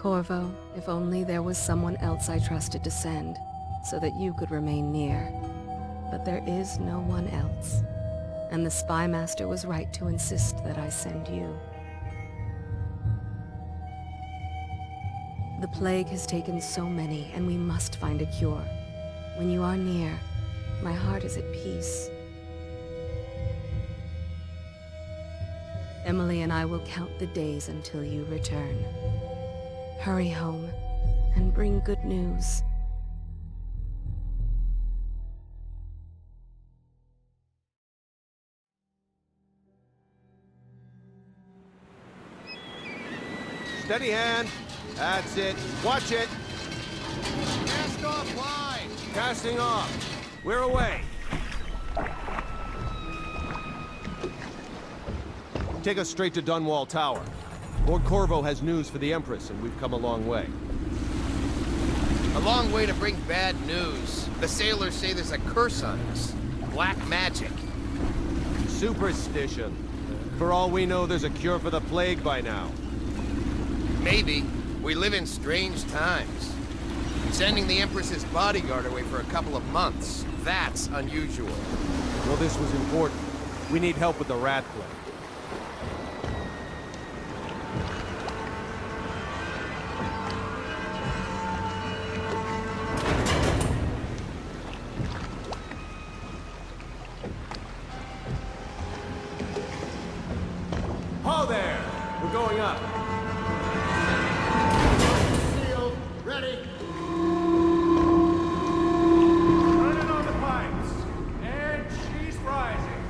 Corvo, if only there was someone else I trusted to send, so that you could remain near. But there is no one else, and the Spy Master was right to insist that I send you. The plague has taken so many, and we must find a cure. When you are near, my heart is at peace. Emily and I will count the days until you return. Hurry home, and bring good news. Steady hand. That's it. Watch it. Cast off line. Casting off. We're away. Take us straight to Dunwall Tower. Lord Corvo has news for the Empress, and we've come a long way. A long way to bring bad news. The sailors say there's a curse on us. Black magic. Superstition. For all we know, there's a cure for the plague by now. Maybe. We live in strange times. Sending the Empress's bodyguard away for a couple of months. That's unusual. Well, this was important. We need help with the rat plague. Ho there! We're going up. Sealed. Ready. Turning on the pipes. And she's rising.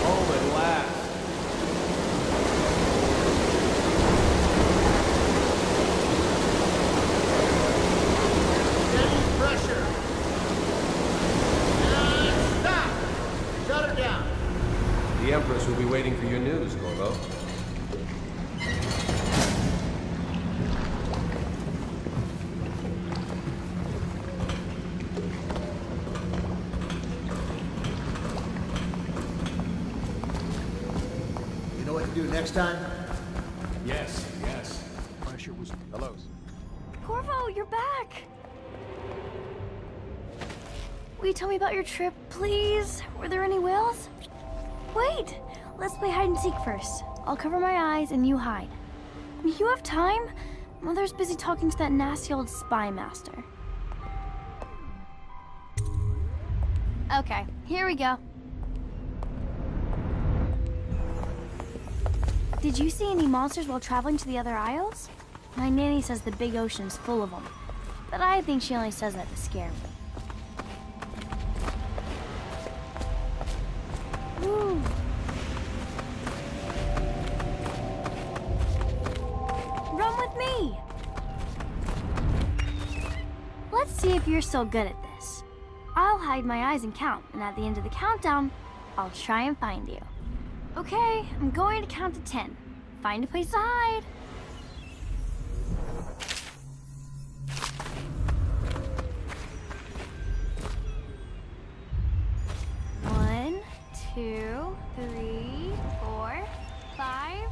Home at last. Steady pressure. And stop. Shut her down. The Empress will be waiting for your news, Corvo. You know what to do next time? Yes. Pressure was... Hello. Corvo, you're back! Will you tell me about your trip, please? Were there any whales? Wait! Let's play hide and seek first. I'll cover my eyes and you hide. You have time? Mother's busy talking to that nasty old spy master. Okay, here we go. Did you see any monsters while traveling to the other isles? My nanny says the big ocean's full of them, but I think she only says that to scare me. Woo. Run with me! Let's see if you're still good at this. I'll hide my eyes and count, and at the end of the countdown, I'll try and find you. Okay, I'm going to count to 10. Find a place to hide. One, 2, 3, 4, 5,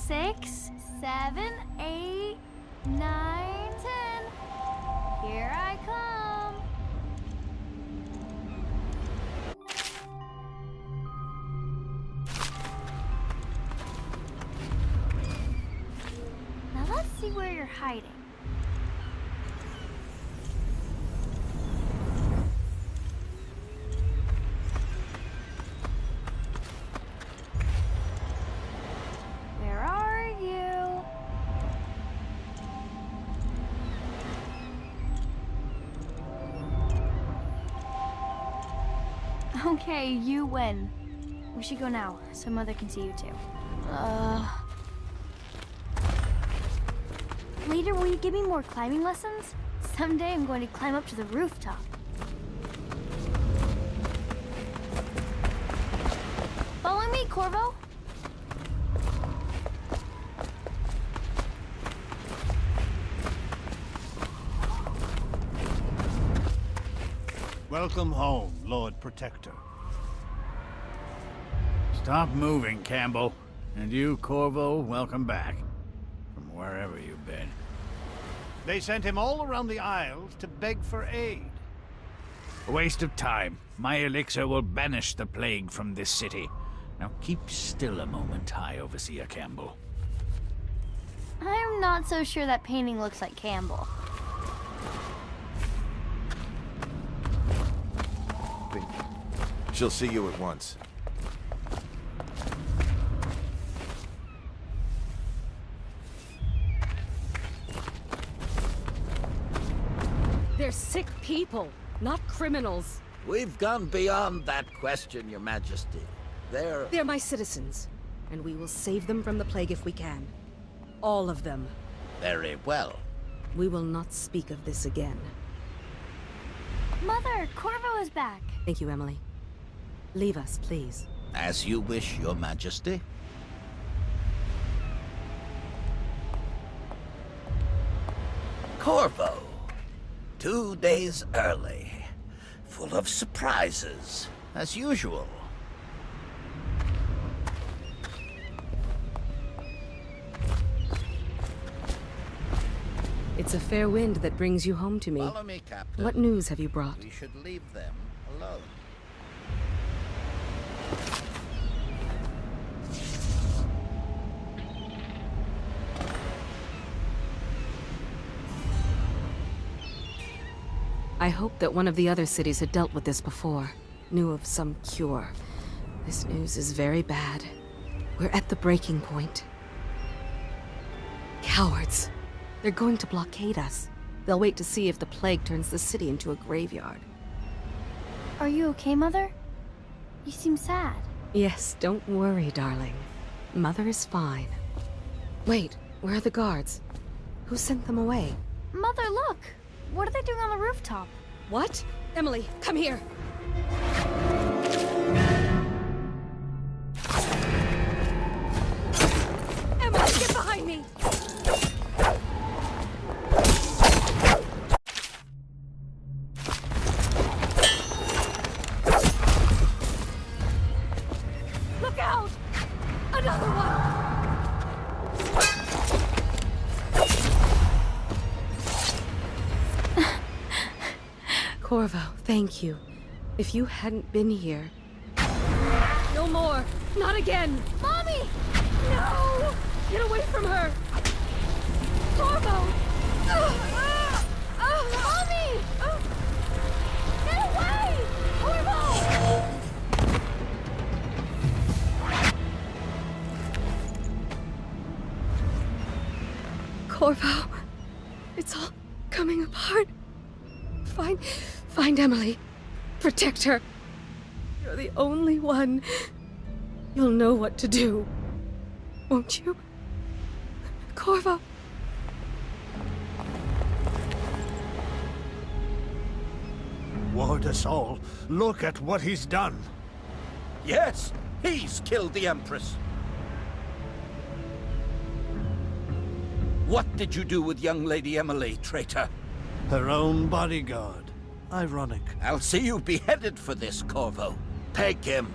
6, 7, 8, 9, 10. Here I come. Now let's see where you're hiding. Where are you? Okay, you win. We should go now, so Mother can see you too. Later, will you give me more climbing lessons? Someday I'm going to climb up to the rooftop. Follow me, Corvo. Welcome home, Lord Protector. Stop moving, Campbell. And you, Corvo, welcome back. From wherever you've been. They sent him all around the Isles to beg for aid. A waste of time. My elixir will banish the plague from this city. Now keep still a moment, High Overseer Campbell. I'm not so sure that painting looks like Campbell. She'll see you at once. They're sick people, not criminals. We've gone beyond that question, Your Majesty. They're my citizens, and we will save them from the plague if we can. All of them. Very well. We will not speak of this again. Mother, Corvo is back. Thank you, Emily. Leave us, please. As you wish, Your Majesty. Corvo. 2 days early. Full of surprises, as usual. It's a fair wind that brings you home to me. Follow me, Captain. What news have you brought? We should leave them alone. I hoped that one of the other cities had dealt with this before, knew of some cure. This news is very bad. We're at the breaking point. Cowards. They're going to blockade us. They'll wait to see if the plague turns the city into a graveyard. Are you okay, Mother? You seem sad. Yes, don't worry, darling. Mother is fine. Wait, where are the guards? Who sent them away? Mother, look! What are they doing on the rooftop? What? Emily, come here! Emily, get behind me! Look out! Another one! Corvo, thank you. If you hadn't been here... No more! Not again! Mommy! No! Get away from her! Corvo! Mommy! Get away! Corvo! Corvo, it's all coming apart. Find Emily. Protect her. You're the only one. You'll know what to do. Won't you? Corvo. Ward us all. Look at what he's done. Yes, he's killed the Empress. What did you do with young Lady Emily, traitor? Her own bodyguard. Ironic. I'll see you beheaded for this, Corvo. Take him.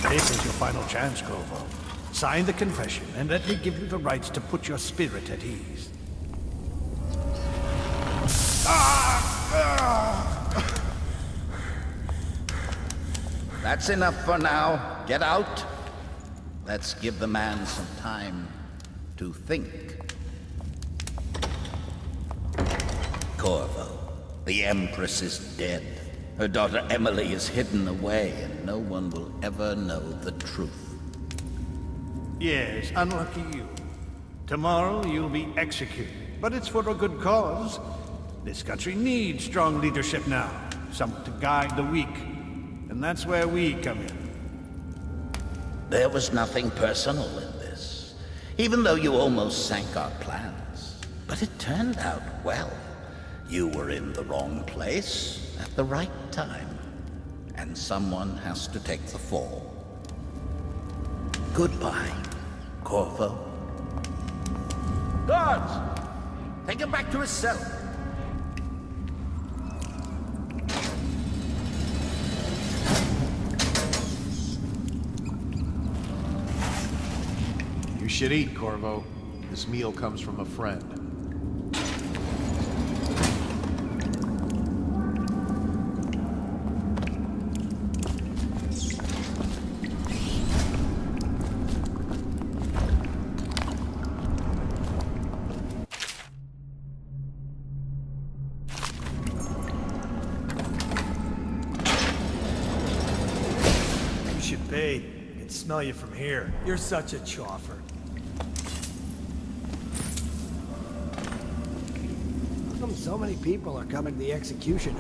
This is your final chance, Corvo. Sign the confession, and let me give you the rights to put your spirit at ease. That's enough for now. Get out. Let's give the man some time to think. Corvo, the Empress is dead. Her daughter Emily is hidden away, and no one will ever know the truth. Yes, unlucky you. Tomorrow you'll be executed, but it's for a good cause. This country needs strong leadership now. some to guide the weak. And that's where we come in. There was nothing personal in this, even though you almost sank our plans. But it turned out well. You were in the wrong place at the right time, and someone has to take the fall. Goodbye, Corvo. Guards! Take him back to his cell. You should eat, Corvo. This meal comes from a friend. You should bathe. I can smell you from here. You're such a choffer. How come so many people are coming to the execution?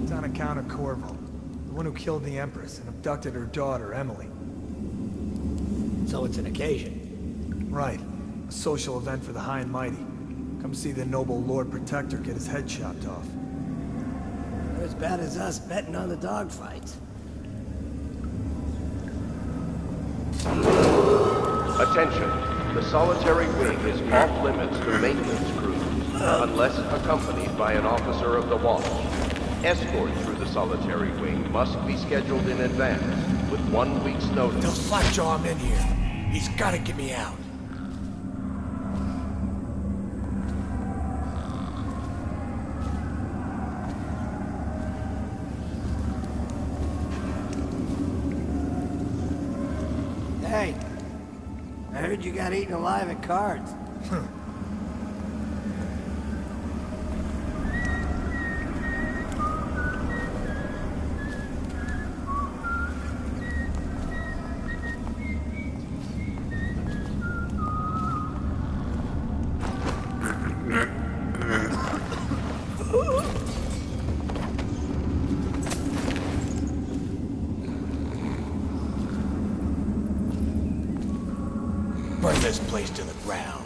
It's on account of Corvo, the one who killed the Empress and abducted her daughter, Emily. So it's an occasion. Right. A social event for the high and mighty. Come see the noble Lord Protector get his head chopped off. They're as bad as us betting on the dogfights. Attention. The solitary wing is off limits to maintenance crews, unless accompanied by an officer of the watch. Escort through the solitary wing must be scheduled in advance, with 1 week's notice. They'll slackjaw him in here. He's gotta get me out. Hey, I heard you got eaten alive at cards. Burn this place to the ground.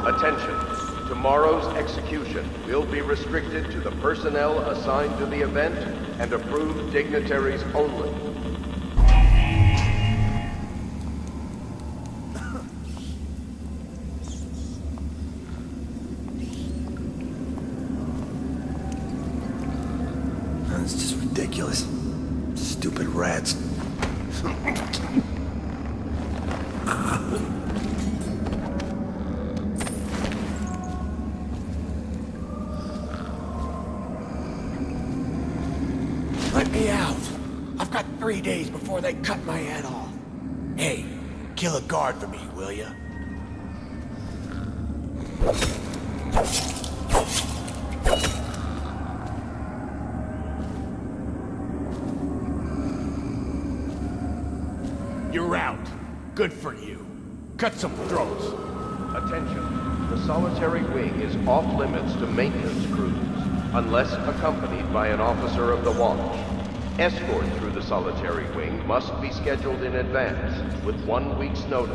Attention. Tomorrow's execution will be restricted to the personnel assigned to the event and approved dignitaries only. It's just ridiculous. Stupid rats. Let me out. I've got 3 days before they cut my head off. Hey, kill a guard for me, will ya? You're out. Good for you. Cut some throats. Attention. The solitary wing is off limits to maintenance crews, unless accompanied by an officer of the watch. Escort through the solitary wing must be scheduled in advance, with 1 week's notice.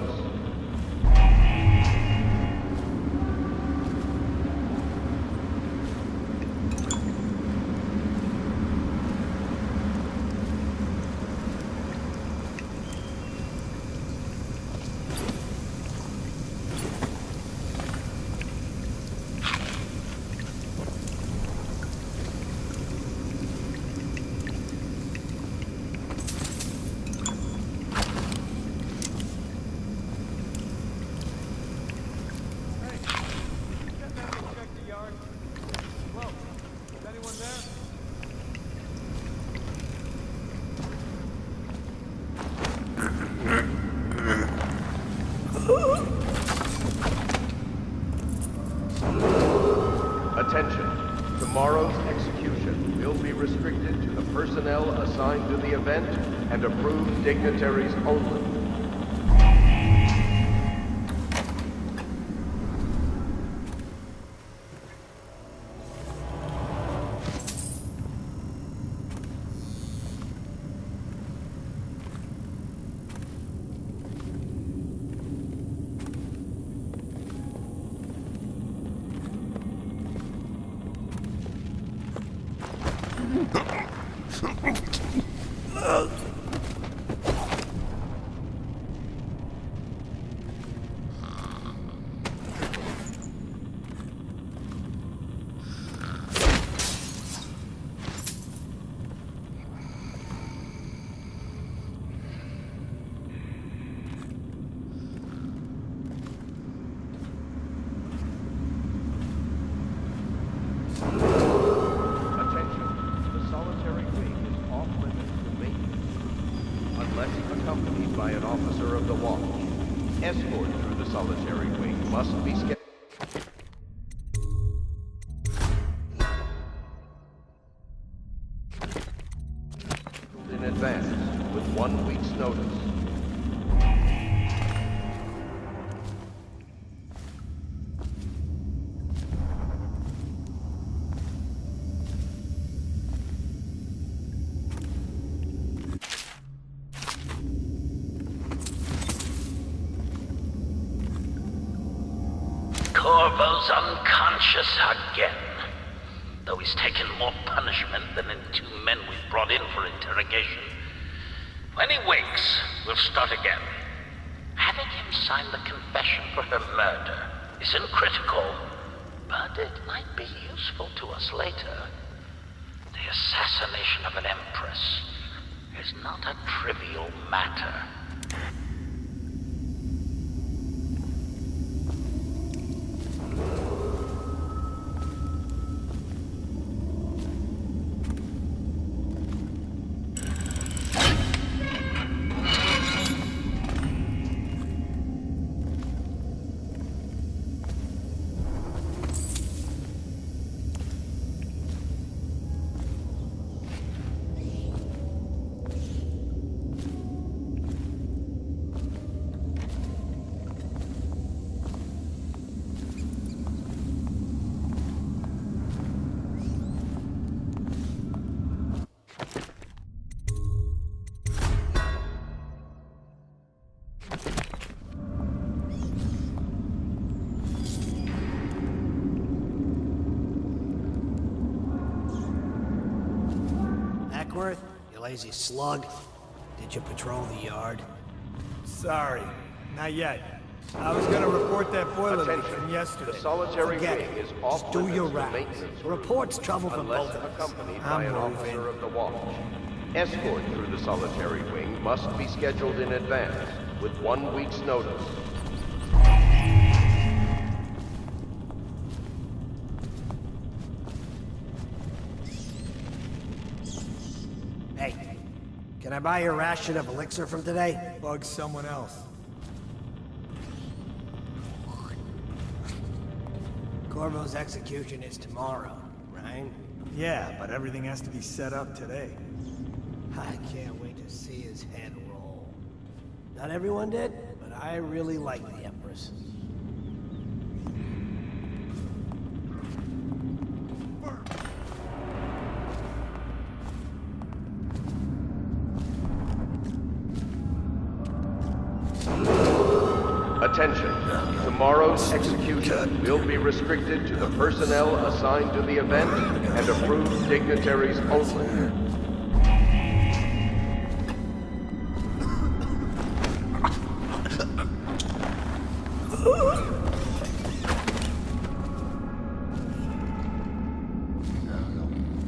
Attention. Tomorrow's execution will be restricted to the personnel assigned to the event and approved dignitaries only. Attention, the solitary wing is off limits to maintenance, unless accompanied by an officer of the watch. Escort through the solitary wing must be scheduled in advance with 1 week's notice. Corvo's unconscious again. Though he's taken more punishment than the 2 men we brought in for interrogation. When he wakes, we'll start again. Having him sign the confession for her murder isn't critical, but it might be useful to us later. The assassination of an empress is not a trivial matter. Ackworth, you lazy slug. Did you patrol the yard? Sorry, not yet. I was gonna report that boiler leak Attention, from yesterday. the solitary Forget wing it. is off Just do limits your to rounds. maintenance Report's trouble for unless both of us. accompanied I'm by an moving. officer of the watch. Escort through the solitary wing must be scheduled in advance with 1 week's notice. Hey, can I buy your ration of elixir from today? Bug someone else. Corvo's execution is tomorrow, right? Yeah, but everything has to be set up today. I can't wait to see his head roll. Not everyone did, but I really like the Empress. Attention, tomorrow's execution will be restricted to the personnel assigned to the event and approved dignitaries only.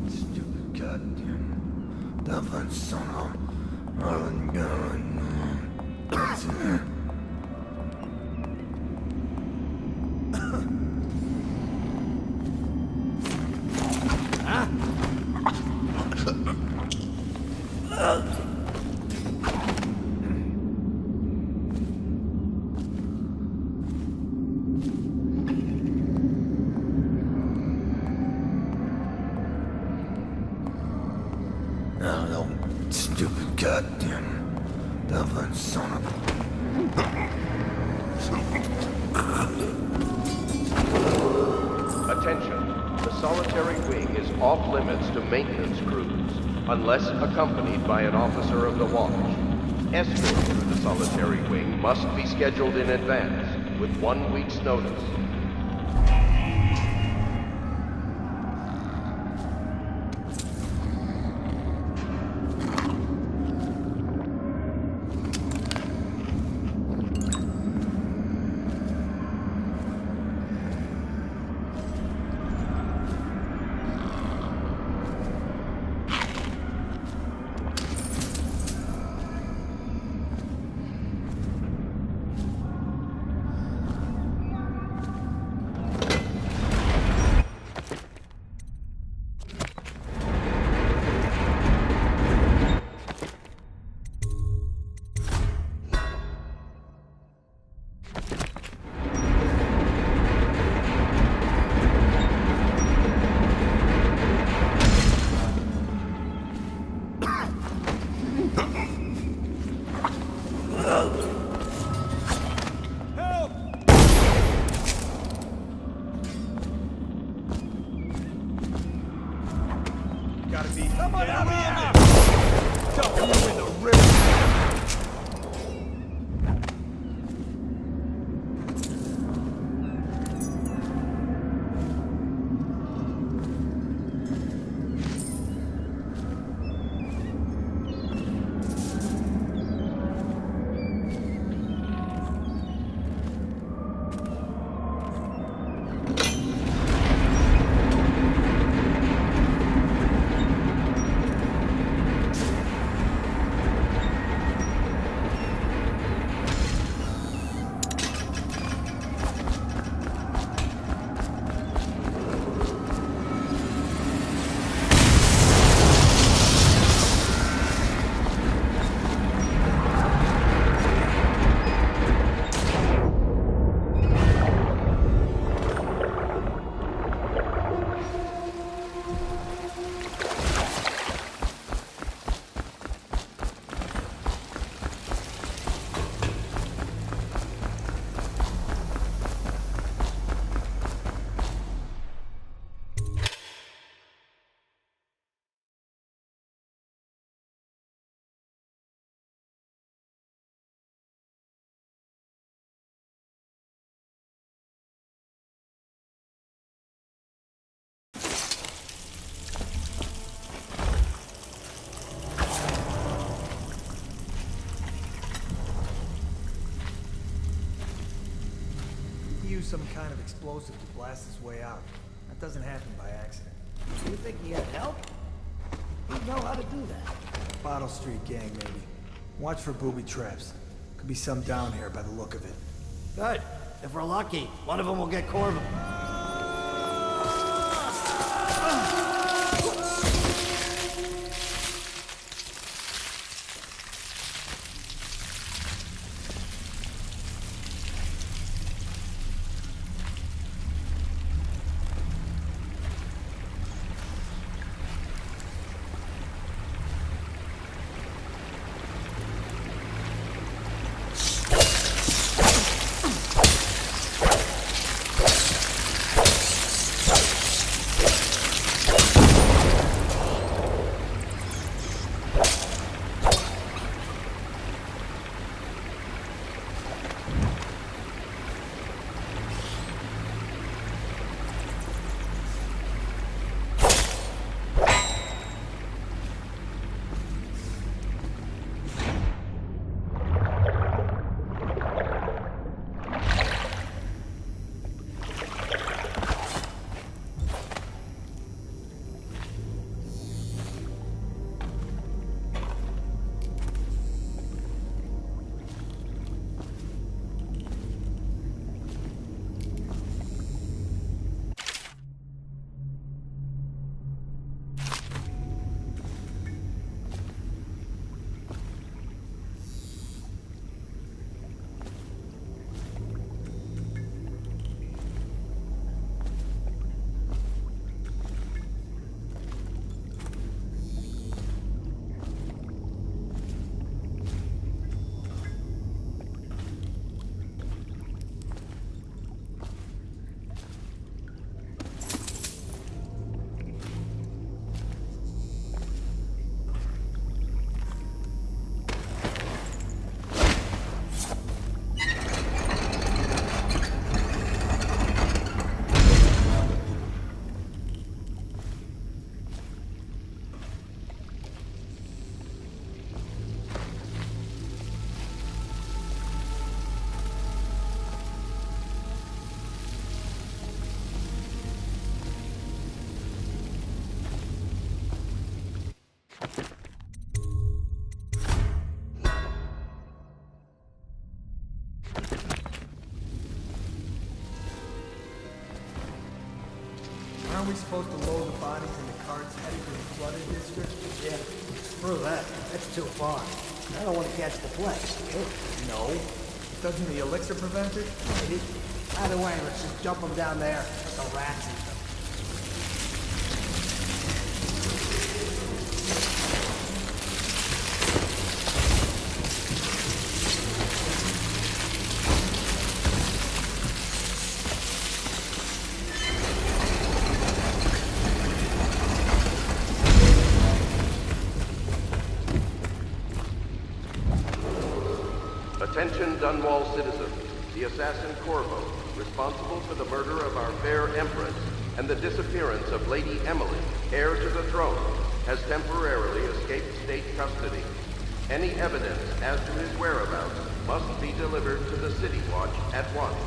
Stupid goddamn. That son of Marlon Gun. What's in there? No, stupid goddamn Dublin son of Attention, the solitary wing is off limits to maintenance crews, unless accompanied by an officer of the watch. Escort through the solitary wing must be scheduled in advance, with 1 week's notice. used some kind of explosive to blast his way out. That doesn't happen by accident. You think he had help? He'd know how to do that. Bottle Street gang, maybe. Watch for booby traps. Could be some down here by the look of it. Good. If we're lucky, one of them will get Corvo. Aren't we supposed to load the bodies in the carts heading to the flooded district? Yeah, screw that. That's too far. I don't want to catch the plague. No. Doesn't the elixir prevent it? Maybe. Either way, let's just dump them down there. Let the rats eat them. Attention Dunwall citizens. The assassin Corvo, responsible for the murder of our fair Empress and the disappearance of Lady Emily, heir to the throne, has temporarily escaped state custody. Any evidence as to his whereabouts must be delivered to the City Watch at once.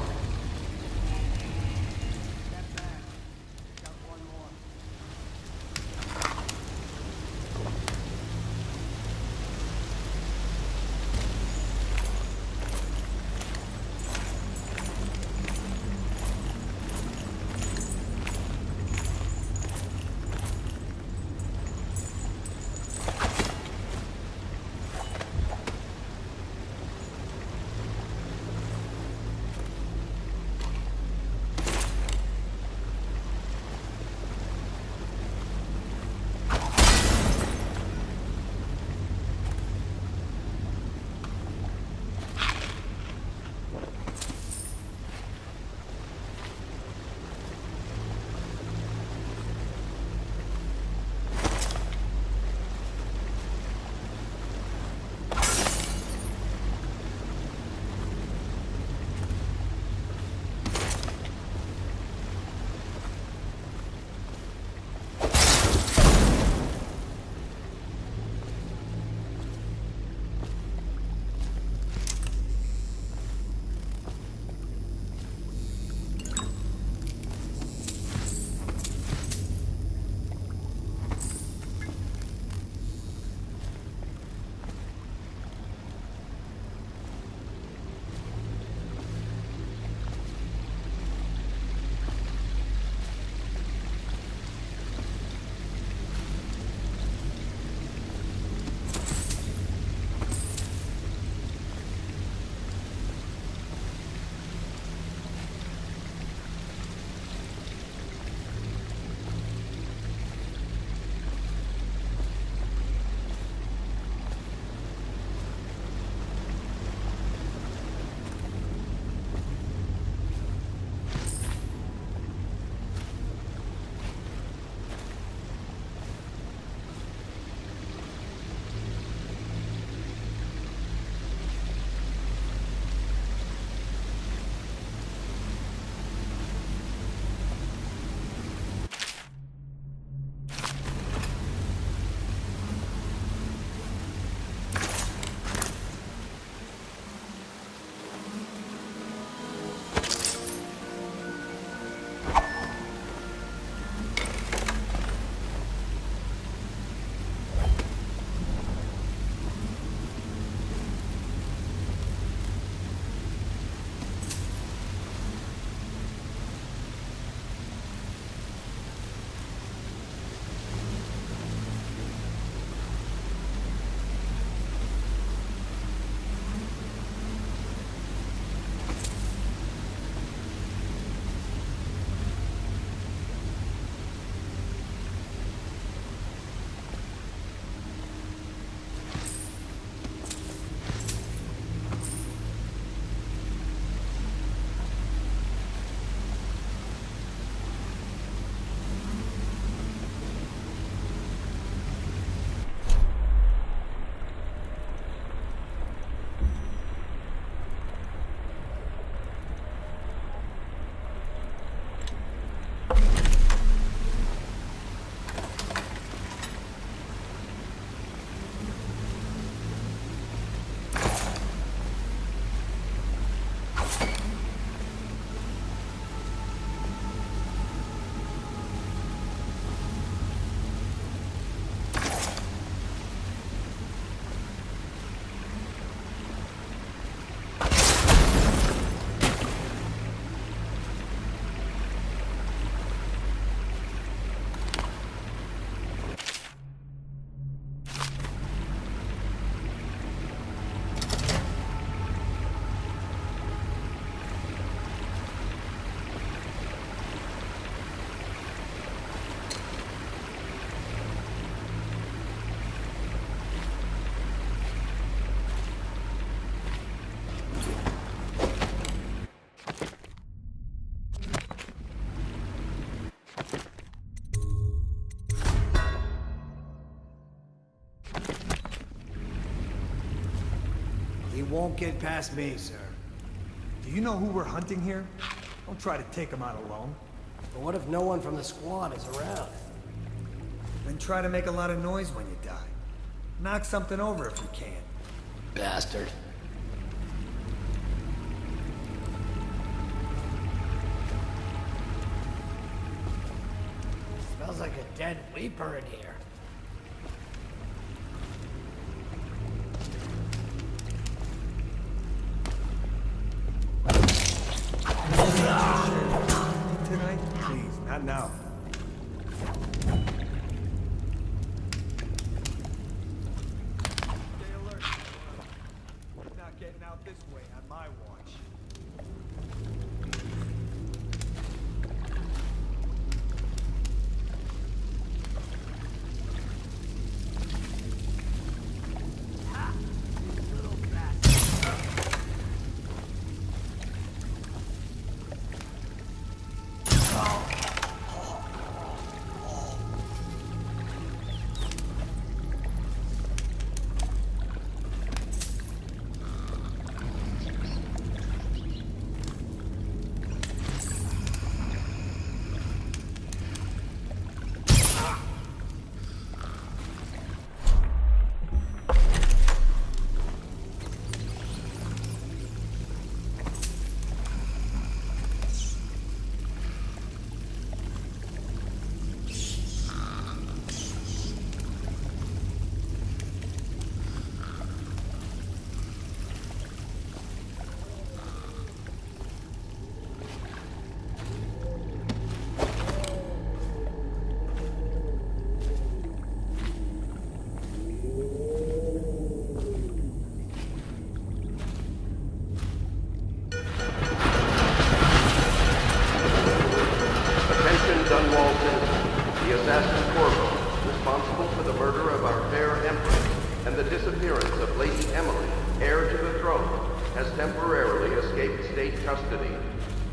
He won't get past me, sir. Do you know who we're hunting here? Don't try to take him out alone. But what if no one from the squad is around? Then try to make a lot of noise when you die. Knock something over if you can. Bastard. Smells like a dead Weeper in here. Tonight? Please, not now. Stay alert. Not getting out this way on my watch.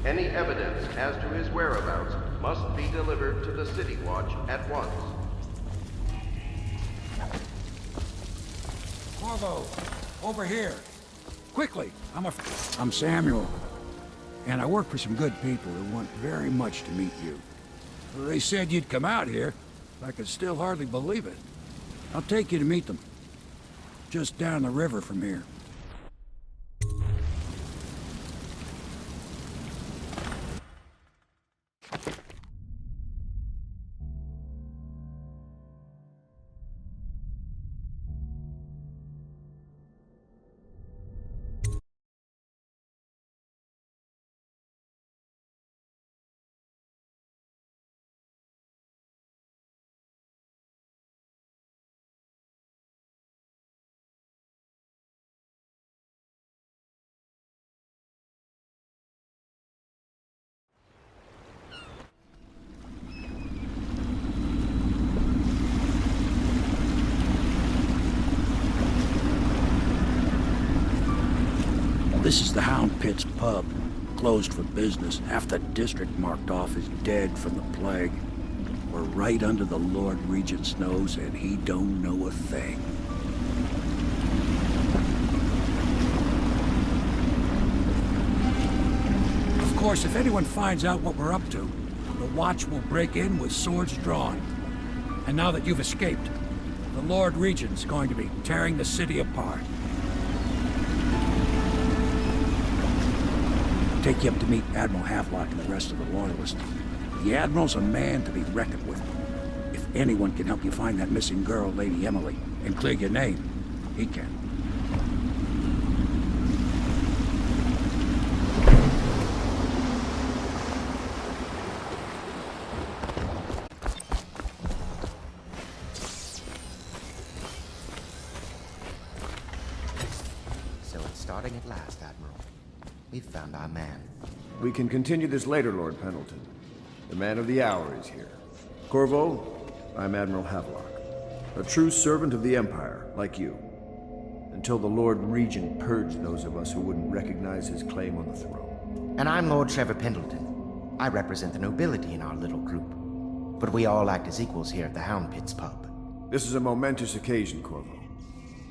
Any evidence as to his whereabouts must be delivered to the City Watch at once. Corvo, over here. Quickly, I'm Samuel. And I work for some good people who want very much to meet you. They said you'd come out here. I could still hardly believe it. I'll take you to meet them. Just down the river from here. This is the Hound Pit's pub. Closed for business. Half the district marked off as dead from the plague. We're right under the Lord Regent's nose, and he don't know a thing. Of course, if anyone finds out what we're up to, the Watch will break in with swords drawn. And now that you've escaped, the Lord Regent's going to be tearing the city apart. Take you up to meet Admiral Havelock and the rest of the Loyalists. The Admiral's a man to be reckoned with. If anyone can help you find that missing girl, Lady Emily, and clear your name, he can. So it's starting at last, Admiral. We've found our man. We can continue this later, Lord Pendleton. The man of the hour is here. Corvo, I'm Admiral Havelock. A true servant of the Empire, like you. Until the Lord Regent purged those of us who wouldn't recognize his claim on the throne. And I'm Lord Trevor Pendleton. I represent the nobility in our little group. But we all act as equals here at the Hound Pit's pub. This is a momentous occasion, Corvo.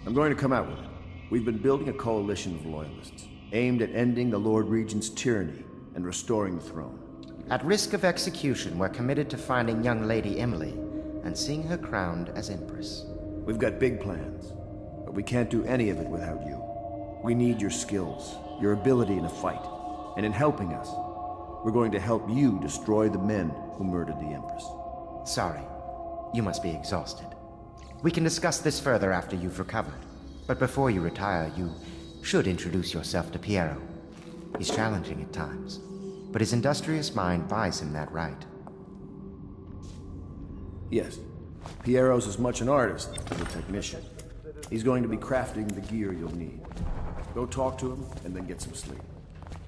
I'm going to come out with it. We've been building a coalition of loyalists, aimed at ending the Lord Regent's tyranny and restoring the throne. At risk of execution, we're committed to finding young Lady Emily and seeing her crowned as Empress. We've got big plans, but we can't do any of it without you. We need your skills, your ability in a fight, and in helping us, we're going to help you destroy the men who murdered the Empress. Sorry, you must be exhausted. We can discuss this further after you've recovered. But before you retire, you should introduce yourself to Piero. He's challenging at times, but his industrious mind buys him that right. Yes, Piero's as much an artist as a technician. He's going to be crafting the gear you'll need. Go talk to him, and then get some sleep.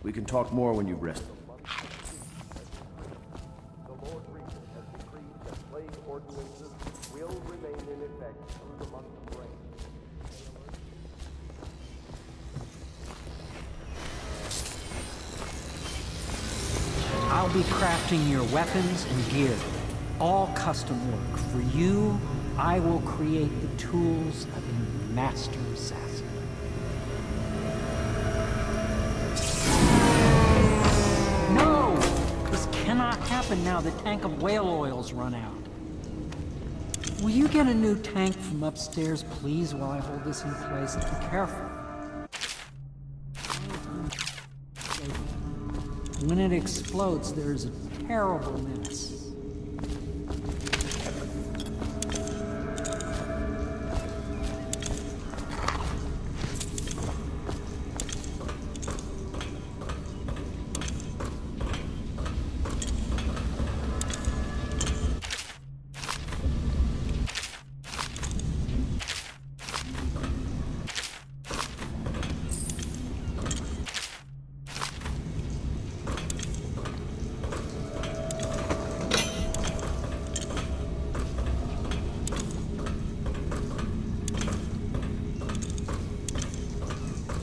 We can talk more when you've rested. The Lord Regent has decreed that plague ordinances will remain in effect through the month of rain. I'll be crafting your weapons and gear. All custom work. For you, I will create the tools of a master assassin. No! This cannot happen now. The tank of whale oil's run out. Will you get a new tank from upstairs, please, while I hold this in place? Be careful. When it explodes, there's a terrible mess.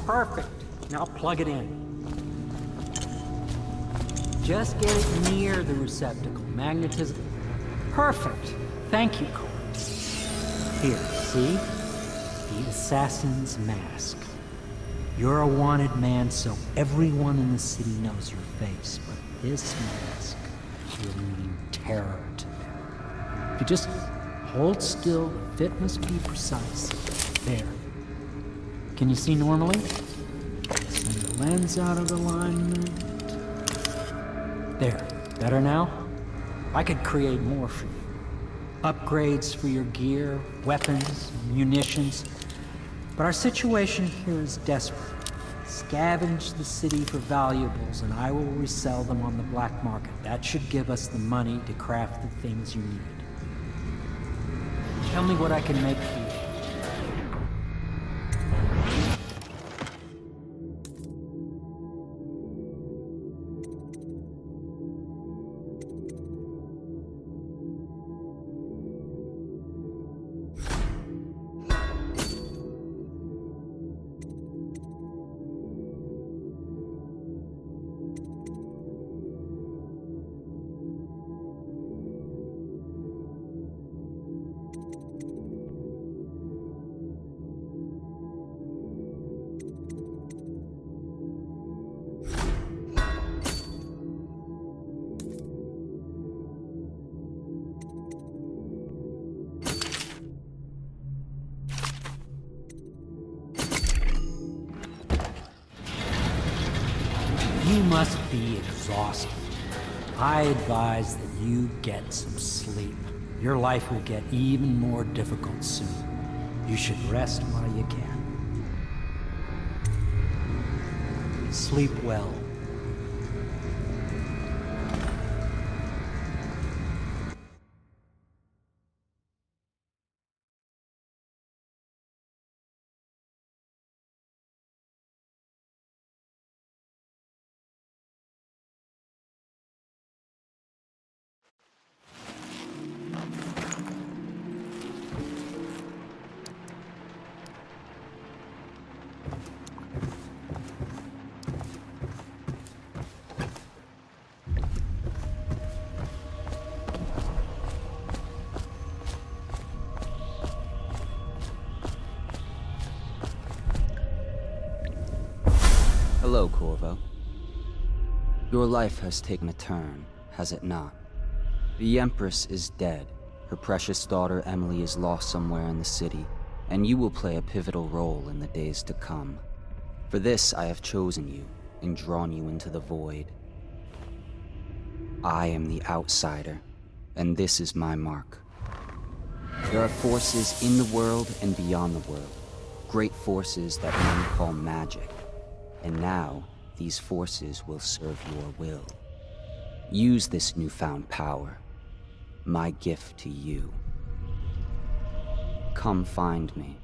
Perfect. Now plug it in. Just get it near the receptacle. Magnetism. Perfect. Thank you, Cole. Here, see? The assassin's mask. You're a wanted man, so everyone in the city knows your face, but this mask will mean terror to them. If you just hold still, the fit must be precise. There. Can you see normally? Send the lens out of alignment. There. Better now? I could create more for you. Upgrades for your gear, weapons, munitions. But our situation here is desperate. Scavenge the city for valuables, and I will resell them on the black market. That should give us the money to craft the things you need. Tell me what I can make for you. You must be exhausted. I advise that you get some sleep. Your life will get even more difficult soon. You should rest while you can. Sleep well. Hello, Corvo. Your life has taken a turn, has it not? The Empress is dead. Her precious daughter Emily is lost somewhere in the city, and you will play a pivotal role in the days to come. For this, I have chosen you and drawn you into the void. I am the outsider, and this is my mark. There are forces in the world and beyond the world, great forces that men call magic. And now, these forces will serve your will. Use this newfound power, my gift to you. Come find me.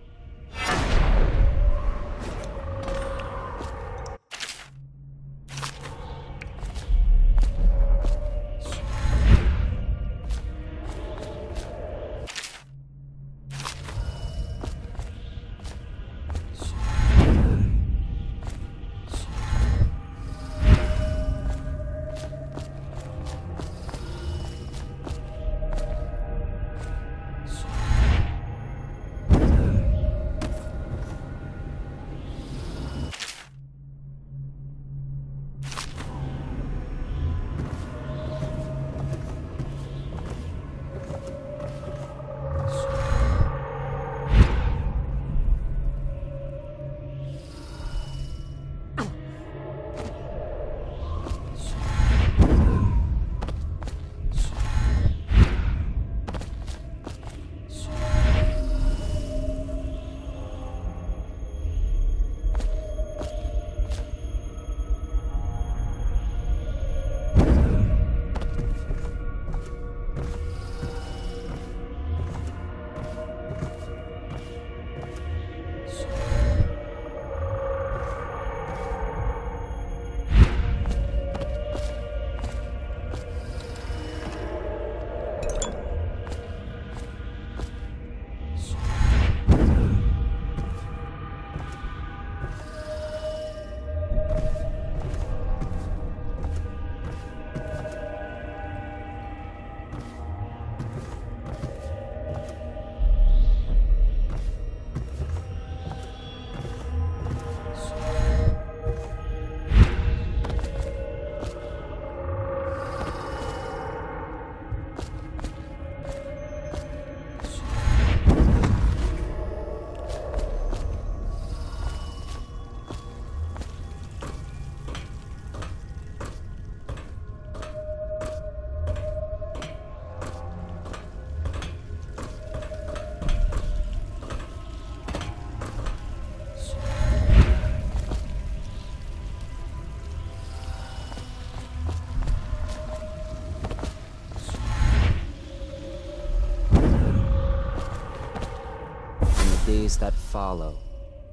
Days that follow,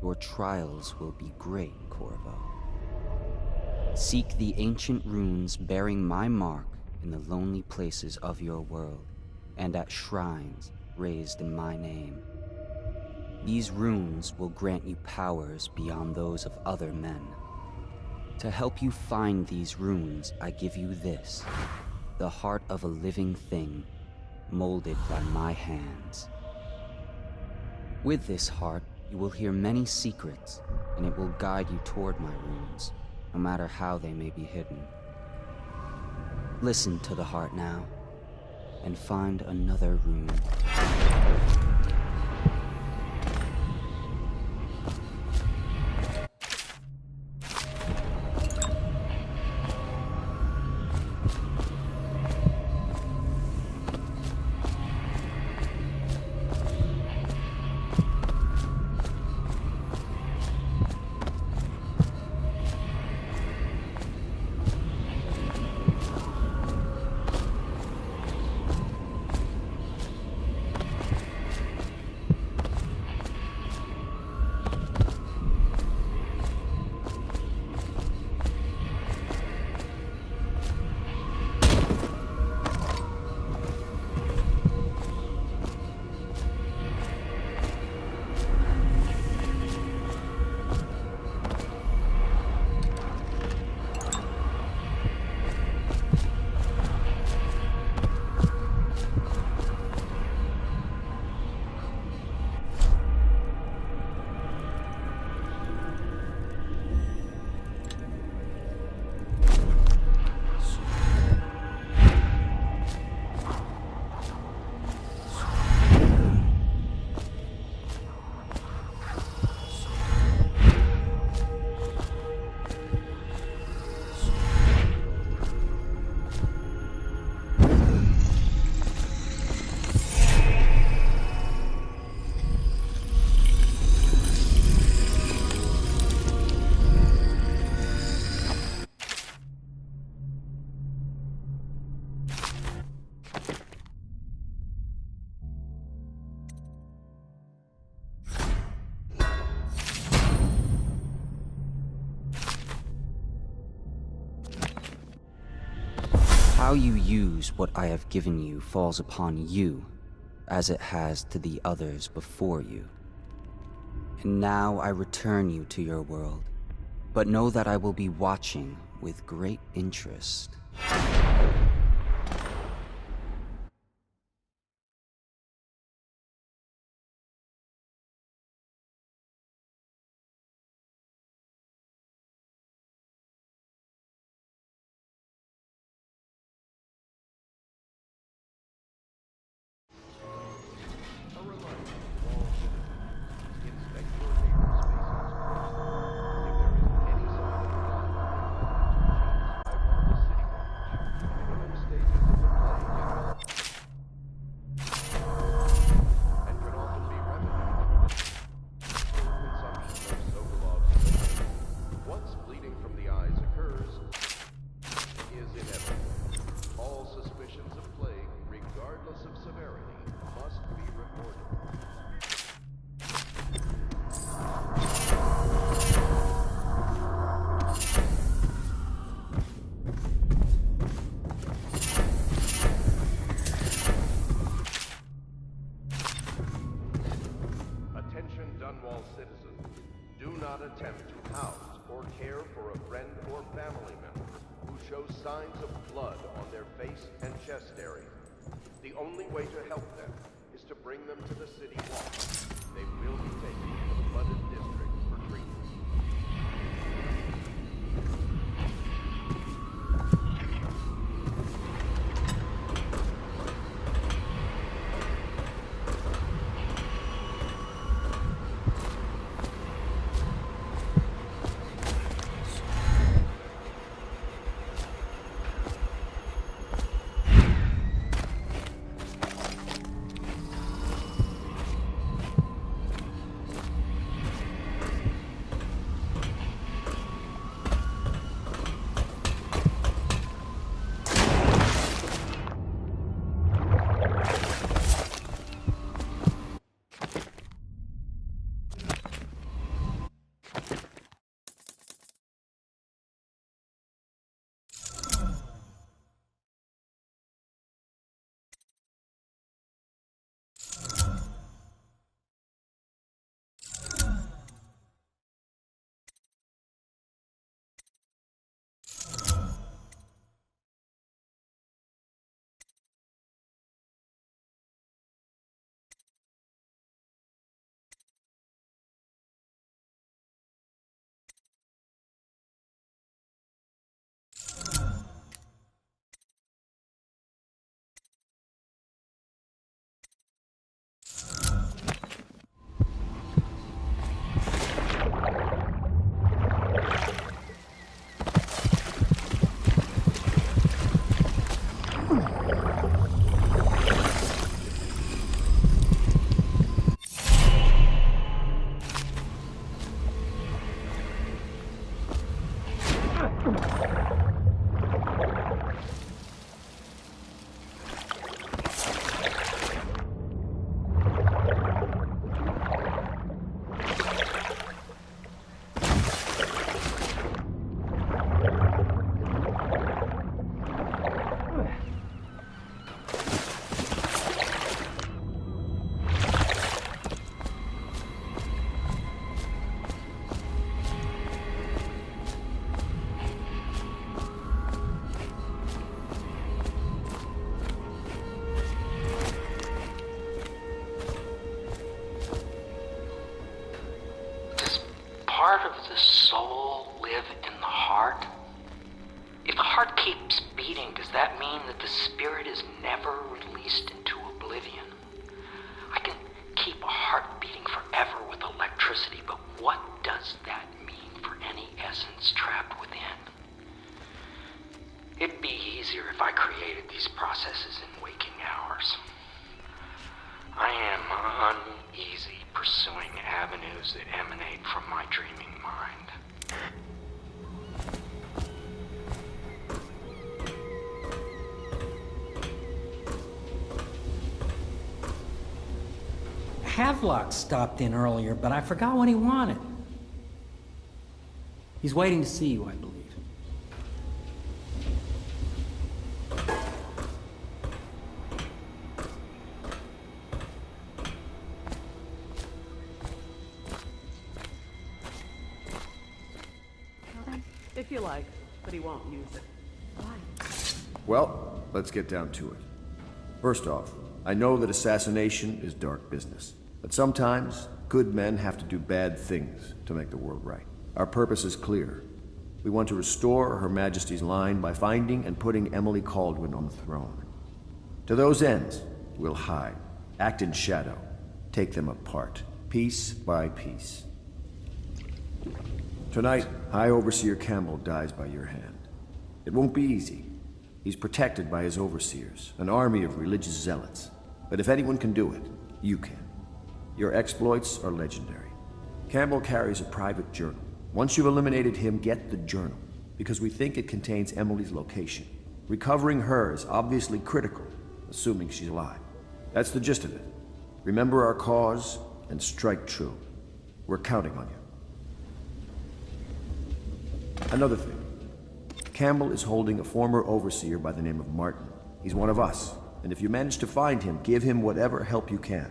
your trials will be great, Corvo. Seek the ancient runes bearing my mark in the lonely places of your world, and at shrines raised in my name. These runes will grant you powers beyond those of other men. To help you find these runes, I give you this, the heart of a living thing, molded by my hands. With this heart, you will hear many secrets, and it will guide you toward my runes, no matter how they may be hidden. Listen to the heart now, and find another rune. How you use what I have given you falls upon you, as it has to the others before you. And now I return you to your world, but know that I will be watching with great interest. Attempt to house or care for a friend or family member who shows signs of blood on their face and chest area. The only way to help them is to bring them to the city wall. They will be taken to the flooded district for treatment. Part of the soul live in the heart? If the heart keeps beating, does that mean that the spirit is never released into oblivion? I can keep a heart beating forever with electricity, but what does that mean for any essence trapped within? It'd be easier if I created these processes in waking hours. I am uneasy pursuing avenues that emanate from my dreaming mind. Havelock stopped in earlier, but I forgot what he wanted. He's waiting to see you, I believe. If you like, but he won't use it. Why? Well, let's get down to it. First off, I know that assassination is dark business, but sometimes good men have to do bad things to make the world right. Our purpose is clear. We want to restore Her Majesty's line by finding and putting Emily Kaldwin on the throne. To those ends, we'll hide, act in shadow, take them apart, piece by piece. Tonight, High Overseer Campbell dies by your hand. It won't be easy. He's protected by his overseers, an army of religious zealots. But if anyone can do it, you can. Your exploits are legendary. Campbell carries a private journal. Once you've eliminated him, get the journal, because we think it contains Emily's location. Recovering her is obviously critical, assuming she's alive. That's the gist of it. Remember our cause, and strike true. We're counting on you. Another thing. Campbell is holding a former overseer by the name of Martin. He's one of us, and if you manage to find him, give him whatever help you can.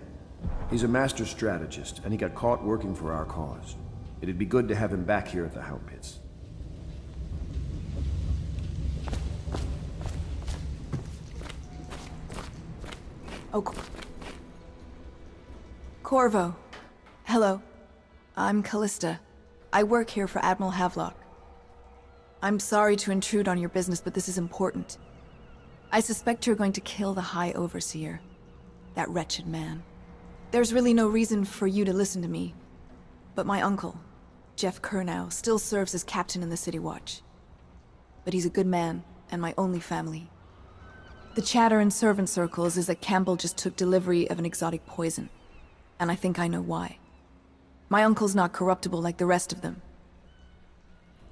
He's a master strategist, and he got caught working for our cause. It'd be good to have him back here at the Hound Pits. Oh, Corvo. Hello. I'm Callista. I work here for Admiral Havelock. I'm sorry to intrude on your business, but this is important. I suspect you're going to kill the High Overseer. That wretched man. There's really no reason for you to listen to me. But my uncle, Jeff Kernow, still serves as captain in the City Watch. But he's a good man, and my only family. The chatter in servant circles is that Campbell just took delivery of an exotic poison. And I think I know why. My uncle's not corruptible like the rest of them.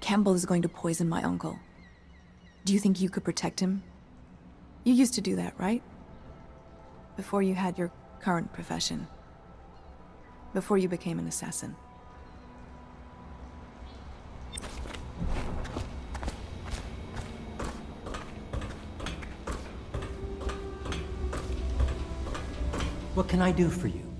Campbell is going to poison my uncle. Do you think you could protect him? You used to do that, right? Before you had your current profession. Before you became an assassin. What can I do for you?